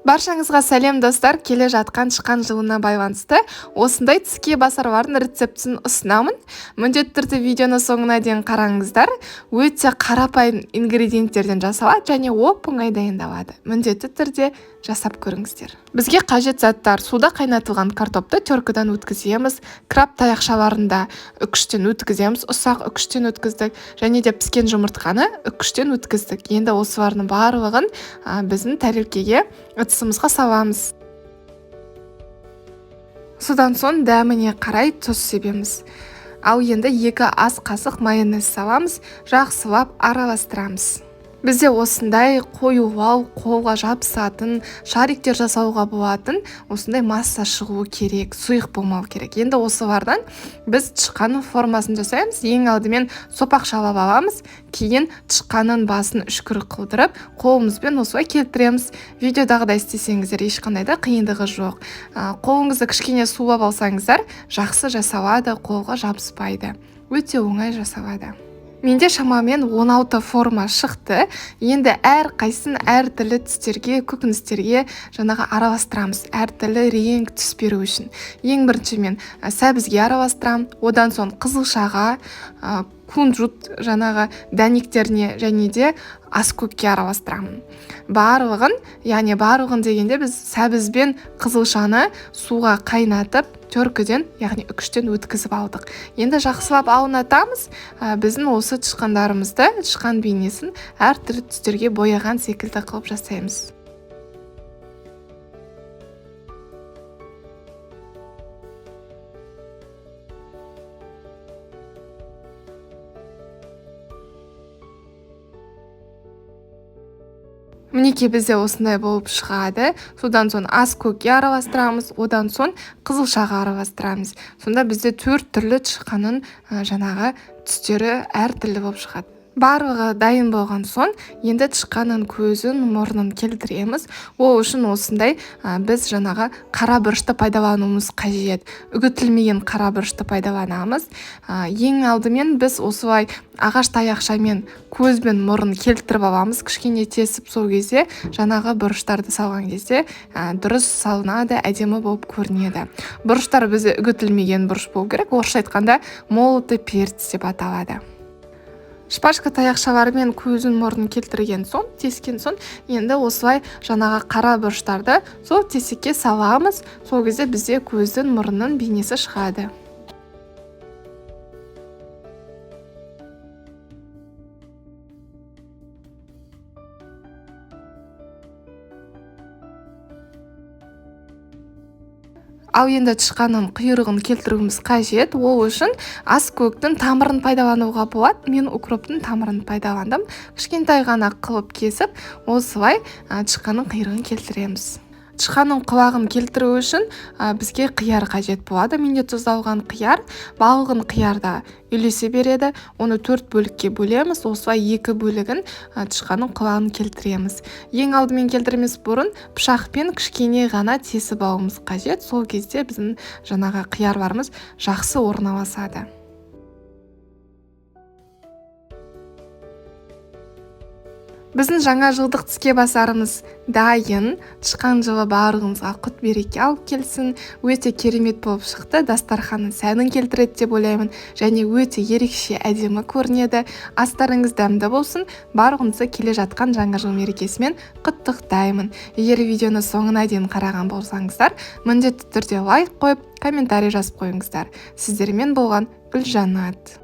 Баршаңызға сәлем достар, келе жатқан шыққан жылына байланысты осындай тіске басарлардың рецептісін ұсынамын. Міндетті түрде видеоны соңына дейін қараңыздар. Өте қарапайым ингредиенттерден жасалады және оп-оңай дайындалады. Міндетті түрде жасап көріңіздер. Бізге қажет заттар: суда қайнатылған картопты теркадан өткіземіз, краб таяқшаларында үкіштен өткіземіз, ұсақ үкіштен өткіздік, және де піскен жұмыртқаны үкіштен өткіздік. Енді осылардың барлығын біздің тәрелкеге ыдысымызға саламыз. Содан соң дәміне қарай тұз себеміз. Ал енді 2 ас қасық майонез саламыз, жақсылап араластырамыз. Бізде осындай қоюлау, қолға жабысатын, шариктер жасауға болатын осындай масса шығуы керек, сұйық болмау керек. Енді осылардан біз тышқанның формасын жасаймыз. Ең алдымен сопақшалап аламыз, кейін тышқанның басын үшкір қылдырып, қолымызбен осылай келтіреміз. Видеодағыдай істесеңіздер ешқандай да қиындығы жоқ. Қолыңызды кішкене сулап алсаңыздар, жақсы жасалады, қолға жабыспайды. Өте оңай жасалады. Менде шамамен 16 форма шықты. Енді әр қайсын әртүрлі түстерге, көкөністерге жаңағы араластырамыз. Әртүрлі реңк түс беру үшін. Ең бірінші мен сәбізге араластырам, одан соң қызылшаға, кунжут жаңағы дәнектеріне және де аскөкке араластырамын. Барлығын дегенде біз сәбіз бен қызылшаны суға қайнатып, теркіден, яғни үкіштен өткізіп алдық. Енді жақсылап аунатамыз. Біздің осы тышқандарымызды, тышқан бейнесін әртүрлі түстерге бояған секілді қылып жасаймыз. Мінекей бізде осындай болып шығады. Содан соң аскөкке араластырамыз, одан соң қызылшаға араластырамыз. Сонда бізде 4 түрлі тышқанның жаңағы түстері әртүрлі болып шығады. Барлығы дайын болған соң, енді тышқанның көзін, мұрнын келтіреміз. Ол үшін осындай біз жаңағы қара бұрышты пайдалануымыз қажет. Үгітілмеген қара бұрышты пайдаланамыз. Ең алдымен біз осылай ағаш таяқшамен көзбен мұрын келтіріп аламыз. Кішкене тесіп, сол кезде жаңағы бұрыштарды салған кезде дұрыс салынады, әдемі болып көрінеді. Бұрыштар бізде үгітілмеген бұрыш болу керек. Орысша айтқанда молотый перец деп аталады. Шпажка таяқшаларымен көзін мұрнын келтірген соң, тескен соң, енді осылай жаңағы қара бұрыштарды сол тесікке саламыз. Сол кезде бізде көздің мұрнның бейнесі шығады. Ал енді тышқанның құйрығын келтіруіміз қажет. Ол үшін аскөктің тамырын пайдалануға болады. Мен укроптың тамырын пайдаландым. Кішкентай ғана қылып кесіп, осылай тышқанның құйрығын келтіреміз. Тышқанның құлағын келтіру үшін бізге қияр қажет болады. Менде тұздалған қияр, балғын қиярда үйлесе береді. Оны 4 бөлікке бөлеміз. Осылай 2 бөлігін тышқанның құлағын келтіреміз. Ең алдымен келтірмес бұрын пышақпен кішкене ғана тесіп алуымыз қажет. Сол кезде біздің жаңағы қиярларымыз жақсы орналасады. Біздің жаңа жылдық тіске басарымыз дайын. Тышқан жылы барлығыңызға құт береке алып келсін. Өте керемет болып шықты. Дастарханның сәнін келтіреді деп ойлаймын. Және өте ерекше әдемі көрінеді. Астарыңыз дәмді болсын. Барлығыңызды келе жатқан жаңа жыл мерекесімен құттықтаймын. Егер видеоны соңына дейін қараған болсаңыздар, міндетті түрде лайк қойып, комментарий жазып қойыңыздар. Сіздермен болған Гүлжанат.